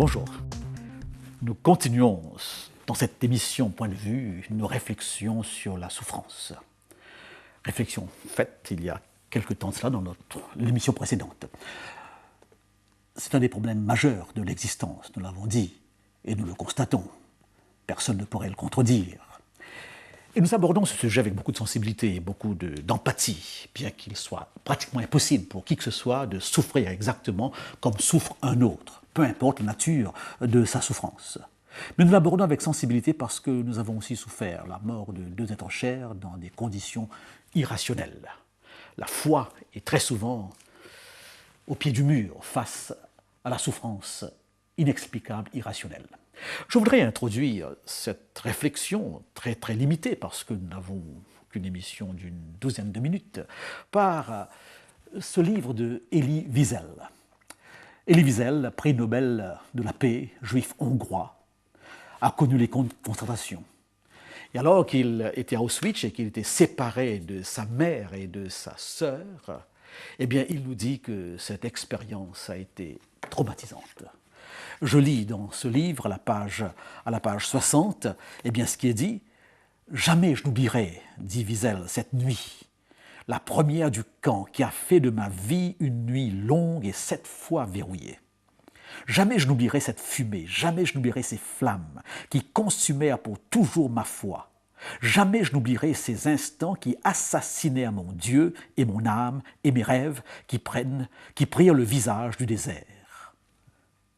Bonjour. Nous continuons dans cette émission Point de vue nos réflexions sur la souffrance. Réflexion faite il y a quelque temps de cela dans l'émission précédente. C'est un des problèmes majeurs de l'existence, nous l'avons dit, et nous le constatons. Personne ne pourrait le contredire. Et nous abordons ce sujet avec beaucoup de sensibilité et beaucoup d'empathie, bien qu'il soit pratiquement impossible pour qui que ce soit de souffrir exactement comme souffre un autre, peu importe la nature de sa souffrance. Mais nous l'abordons avec sensibilité parce que nous avons aussi souffert la mort de deux êtres chers dans des conditions irrationnelles. La foi est très souvent au pied du mur face à la souffrance inexplicable, irrationnelle. Je voudrais introduire cette réflexion très limitée, parce que nous n'avons qu'une émission d'une douzaine de minutes, par ce livre de Elie Wiesel. Elie Wiesel, prix Nobel de la paix, juif hongrois, a connu les camps de concentration. Et alors qu'il était à Auschwitz et qu'il était séparé de sa mère et de sa sœur, eh bien, il nous dit que cette expérience a été traumatisante. Je lis dans ce livre, à la page 60, eh bien, ce qui est dit. « Jamais je n'oublierai, dit Wiesel, cette nuit, la première du camp qui a fait de ma vie une nuit longue et 7 fois verrouillée. Jamais je n'oublierai cette fumée, jamais je n'oublierai ces flammes qui consumèrent pour toujours ma foi. Jamais je n'oublierai ces instants qui assassinèrent mon Dieu et mon âme et mes rêves qui prirent le visage du désert.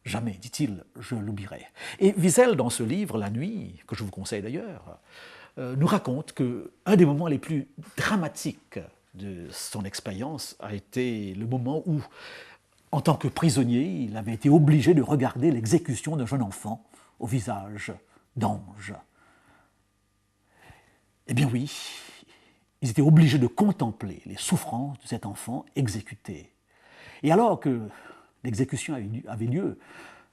Jamais, dit-il, je l'oublierai. » Et Wiesel, dans ce livre, La Nuit, que je vous conseille d'ailleurs, nous raconte qu'un des moments les plus dramatiques de son expérience a été le moment où, en tant que prisonnier, il avait été obligé de regarder l'exécution d'un jeune enfant au visage d'ange. Eh bien oui, ils étaient obligés de contempler les souffrances de cet enfant exécuté. Et alors que l'exécution avait lieu,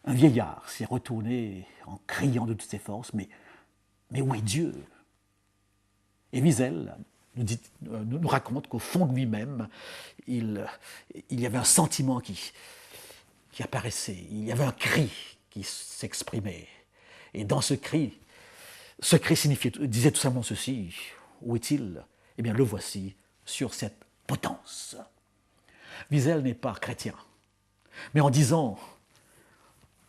un vieillard s'est retourné en criant de toutes ses forces, mais où est Dieu ? Et Wiesel nous raconte qu'au fond de lui-même, il y avait un sentiment qui apparaissait, il y avait un cri qui s'exprimait. Et dans ce cri disait tout simplement ceci, où est-il ? Eh bien, le voici sur cette potence. Wiesel n'est pas chrétien. Mais en disant,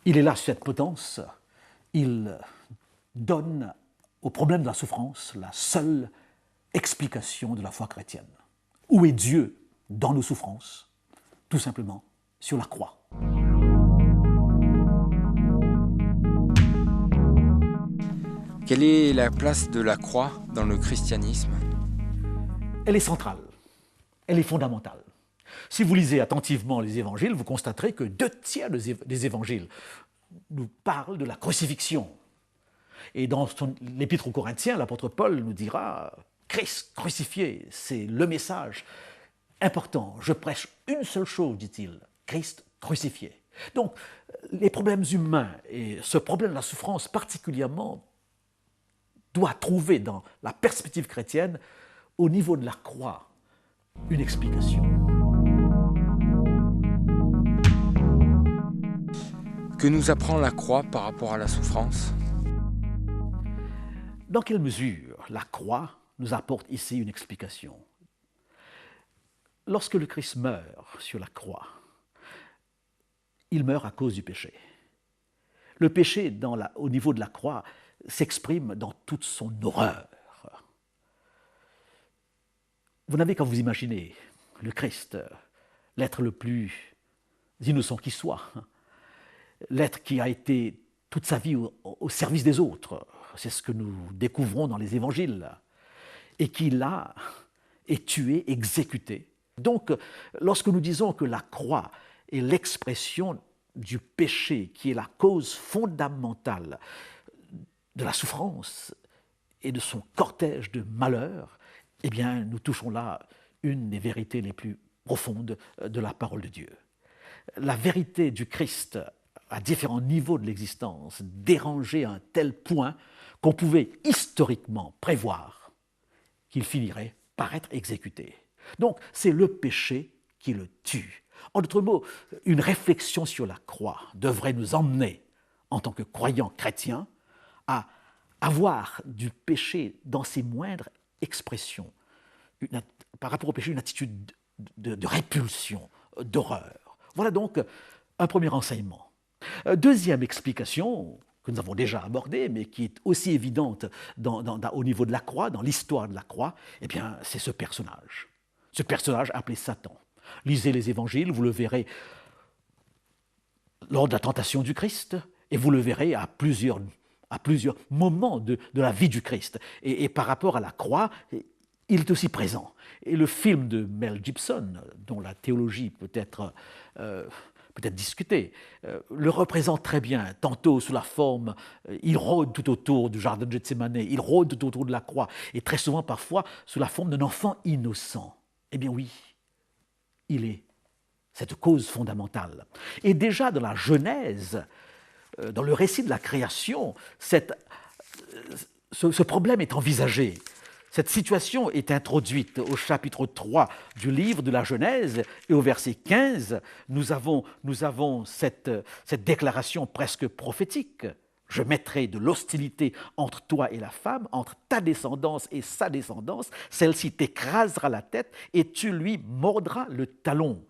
il est là sur cette potence, il donne au problème de la souffrance la seule explication de la foi chrétienne. Où est Dieu dans nos souffrances ? Tout simplement sur la croix. Quelle est la place de la croix dans le christianisme ? Elle est centrale, elle est fondamentale. Si vous lisez attentivement les évangiles, vous constaterez que 2/3 des évangiles nous parlent de la crucifixion. Et dans l'épître aux Corinthiens, l'apôtre Paul nous dira « Christ crucifié, c'est le message important. Je prêche une seule chose, dit-il, Christ crucifié. » Donc, les problèmes humains, et ce problème de la souffrance particulièrement, doit trouver dans la perspective chrétienne, au niveau de la croix, une explication. Que nous apprend la croix par rapport à la souffrance ? Dans quelle mesure la croix nous apporte ici une explication ? Lorsque le Christ meurt sur la croix, il meurt à cause du péché. Le péché, au niveau de la croix, s'exprime dans toute son horreur. Vous n'avez qu'à vous imaginer le Christ, l'être le plus innocent qui soit, l'être qui a été toute sa vie au service des autres, c'est ce que nous découvrons dans les évangiles, et qui là est tué, exécuté. Donc, lorsque nous disons que la croix est l'expression du péché, qui est la cause fondamentale de la souffrance et de son cortège de malheurs, eh bien, nous touchons là une des vérités les plus profondes de la parole de Dieu. La vérité du Christ à différents niveaux de l'existence dérangeait à un tel point qu'on pouvait historiquement prévoir qu'il finirait par être exécuté. Donc, c'est le péché qui le tue. En d'autres mots, une réflexion sur la croix devrait nous emmener en tant que croyant chrétien, à avoir du péché dans ses moindres expressions, par rapport au péché, une attitude de répulsion, d'horreur. Voilà donc un premier enseignement. Deuxième explication, que nous avons déjà abordée, mais qui est aussi évidente au niveau de la croix, dans l'histoire de la croix, eh bien, c'est ce personnage. Ce personnage appelé Satan. Lisez les évangiles, vous le verrez lors de la tentation du Christ, et vous le verrez à plusieurs moments de la vie du Christ. Et par rapport à la croix, il est aussi présent. Et le film de Mel Gibson, dont la théologie peut être discutée, le représente très bien, tantôt sous la forme, il rôde tout autour du jardin de Gethsémane, il rôde tout autour de la croix, et très souvent parfois sous la forme d'un enfant innocent. Eh bien oui, il est cette cause fondamentale. Et déjà dans la Genèse, dans le récit de la création, ce problème est envisagé. Cette situation est introduite au chapitre 3 du livre de la Genèse, et au verset 15, nous avons cette déclaration presque prophétique. Je mettrai de l'hostilité entre toi et la femme, entre ta descendance et sa descendance. Celle-ci t'écrasera la tête et tu lui mordras le talon.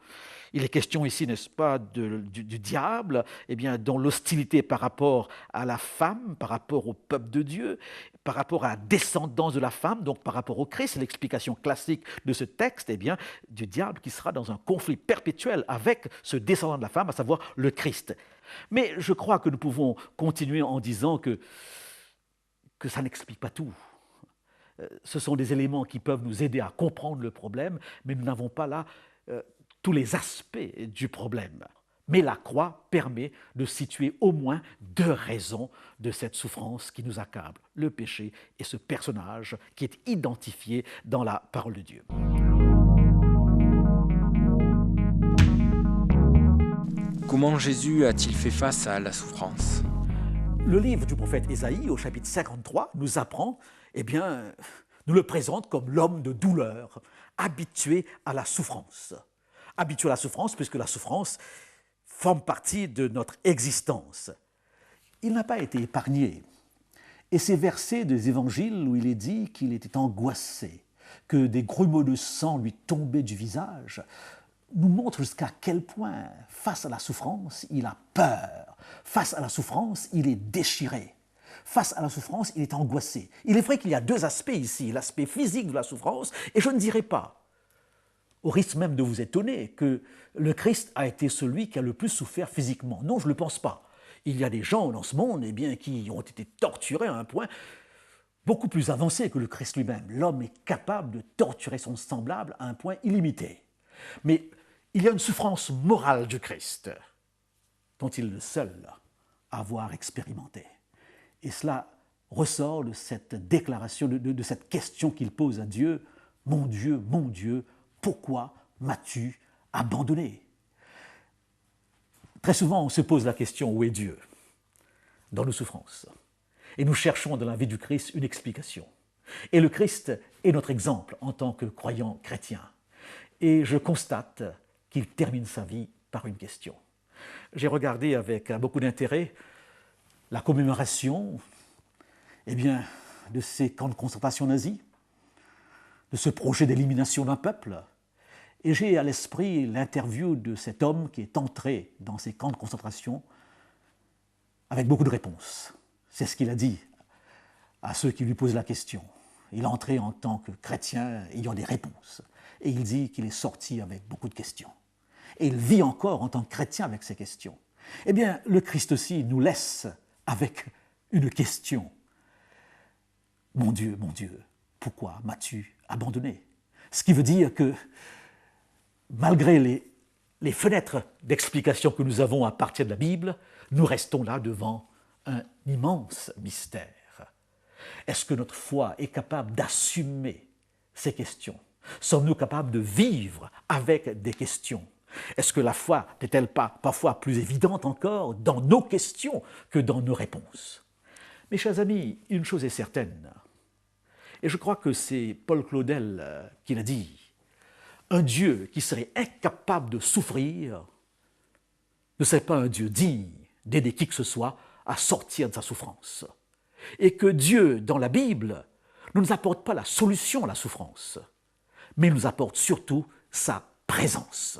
Il est question ici, n'est-ce pas, du diable, eh bien, dont l'hostilité par rapport à la femme, par rapport au peuple de Dieu, par rapport à la descendance de la femme, donc par rapport au Christ. C'est l'explication classique de ce texte, eh bien, du diable qui sera dans un conflit perpétuel avec ce descendant de la femme, à savoir le Christ. Mais je crois que nous pouvons continuer en disant que ça n'explique pas tout. Ce sont des éléments qui peuvent nous aider à comprendre le problème, mais nous n'avons pas là tous les aspects du problème. Mais la croix permet de situer au moins deux raisons de cette souffrance qui nous accable, le péché et ce personnage qui est identifié dans la parole de Dieu. Comment Jésus a-t-il fait face à la souffrance ? Le livre du prophète Ésaïe, au chapitre 53, nous apprend, nous le présente comme l'homme de douleur, habitué à la souffrance. Habitué à la souffrance, puisque la souffrance forme partie de notre existence. Il n'a pas été épargné. Et ces versets des évangiles où il est dit qu'il était angoissé, que des grumeaux de sang lui tombaient du visage, nous montrent jusqu'à quel point, face à la souffrance, il a peur. Face à la souffrance, il est déchiré. Face à la souffrance, il est angoissé. Il est vrai qu'il y a deux aspects ici, l'aspect physique de la souffrance, et je ne dirais pas, au risque même de vous étonner, que le Christ a été celui qui a le plus souffert physiquement. Non, je ne le pense pas. Il y a des gens dans ce monde qui ont été torturés à un point beaucoup plus avancé que le Christ lui-même. L'homme est capable de torturer son semblable à un point illimité. Mais il y a une souffrance morale du Christ dont il est le seul à avoir expérimenté. Et cela ressort de cette déclaration, de cette question qu'il pose à Dieu. Mon Dieu, pourquoi m'as-tu abandonné ? Très souvent, on se pose la question, où est Dieu ? Dans nos souffrances. Et nous cherchons dans la vie du Christ une explication. Et le Christ est notre exemple en tant que croyant chrétien. Et je constate qu'il termine sa vie par une question. J'ai regardé avec beaucoup d'intérêt la commémoration de ces camps de concentration nazis, de ce projet d'élimination d'un peuple. Et j'ai à l'esprit l'interview de cet homme qui est entré dans ces camps de concentration avec beaucoup de réponses. C'est ce qu'il a dit à ceux qui lui posent la question. Il est entré en tant que chrétien ayant des réponses. Et il dit qu'il est sorti avec beaucoup de questions. Et il vit encore en tant que chrétien avec ces questions. Eh bien, le Christ aussi nous laisse avec une question. Mon Dieu, pourquoi m'as-tu abandonné ? Ce qui veut dire que, malgré les fenêtres d'explication que nous avons à partir de la Bible, nous restons là devant un immense mystère. Est-ce que notre foi est capable d'assumer ces questions ? Sommes-nous capables de vivre avec des questions ? Est-ce que la foi n'est-elle pas parfois plus évidente encore dans nos questions que dans nos réponses ? Mes chers amis, une chose est certaine, et je crois que c'est Paul Claudel qui l'a dit, un Dieu qui serait incapable de souffrir ne serait pas un Dieu digne d'aider qui que ce soit à sortir de sa souffrance. Et que Dieu, dans la Bible, ne nous apporte pas la solution à la souffrance, mais il nous apporte surtout sa présence.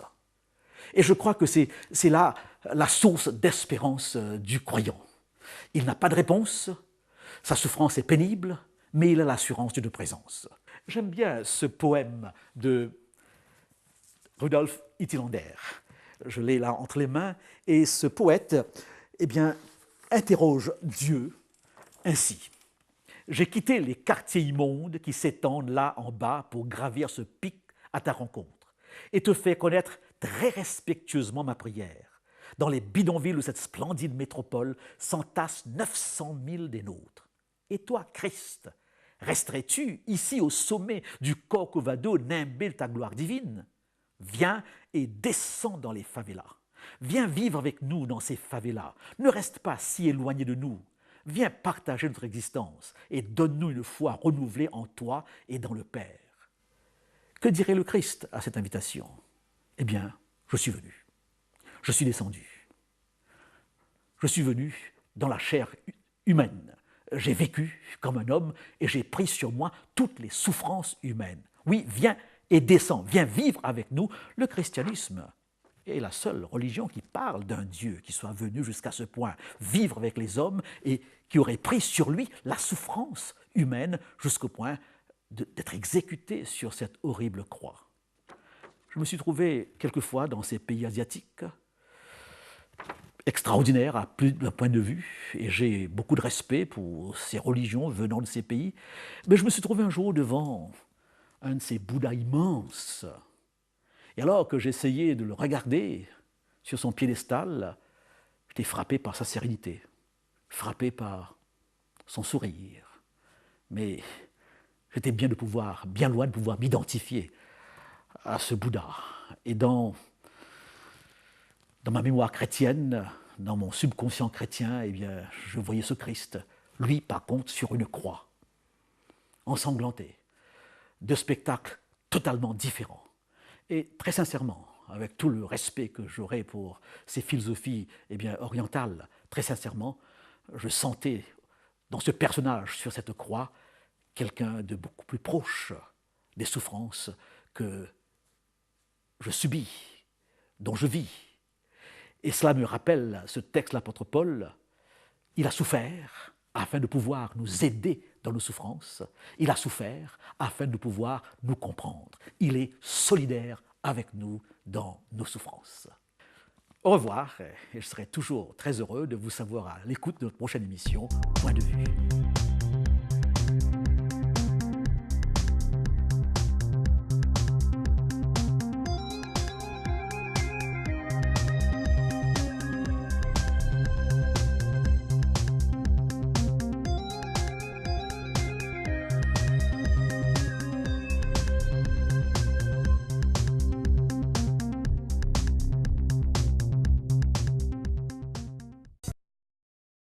Et je crois que c'est là la source d'espérance du croyant. Il n'a pas de réponse, sa souffrance est pénible, mais il a l'assurance d'une présence. J'aime bien ce poème de Rudolf Ittilander. Je l'ai là entre les mains, et ce poète, interroge Dieu ainsi. J'ai quitté les quartiers immondes qui s'étendent là en bas pour gravir ce pic à ta rencontre et te faire connaître très respectueusement ma prière. Dans les bidonvilles où cette splendide métropole s'entasse 900 000 des nôtres. Et toi, Christ, resterais-tu ici au sommet du Corcovado nimbé de ta gloire divine? Viens et descends dans les favelas. Viens vivre avec nous dans ces favelas. Ne reste pas si éloigné de nous. Viens partager notre existence et donne-nous une foi renouvelée en toi et dans le Père. Que dirait le Christ à cette invitation? Eh bien, je suis venu. Je suis descendu. Je suis venu dans la chair humaine. J'ai vécu comme un homme et j'ai pris sur moi toutes les souffrances humaines. Oui, viens et descends, viens vivre avec nous. Le christianisme est la seule religion qui parle d'un Dieu qui soit venu jusqu'à ce point vivre avec les hommes et qui aurait pris sur lui la souffrance humaine jusqu'au point d'être exécuté sur cette horrible croix. Je me suis trouvé quelquefois dans ces pays asiatiques, extraordinaires à plus d'un point de vue, et j'ai beaucoup de respect pour ces religions venant de ces pays, mais je me suis trouvé un jour devant un de ces Bouddhas immenses. Et alors que j'essayais de le regarder sur son piédestal, j'étais frappé par sa sérénité, frappé par son sourire. Mais j'étais bien loin de pouvoir m'identifier à ce Bouddha. Et dans ma mémoire chrétienne, dans mon subconscient chrétien, je voyais ce Christ, lui par contre sur une croix, ensanglanté, deux spectacles totalement différents. Et très sincèrement, avec tout le respect que j'aurais pour ces philosophies orientales, très sincèrement, je sentais dans ce personnage sur cette croix quelqu'un de beaucoup plus proche des souffrances que je subis, dont je vis. Et cela me rappelle ce texte de l'apôtre Paul. Il a souffert afin de pouvoir nous aider dans nos souffrances. Il a souffert afin de pouvoir nous comprendre. Il est solidaire avec nous dans nos souffrances. Au revoir, et je serai toujours très heureux de vous savoir à l'écoute de notre prochaine émission, Point de vue.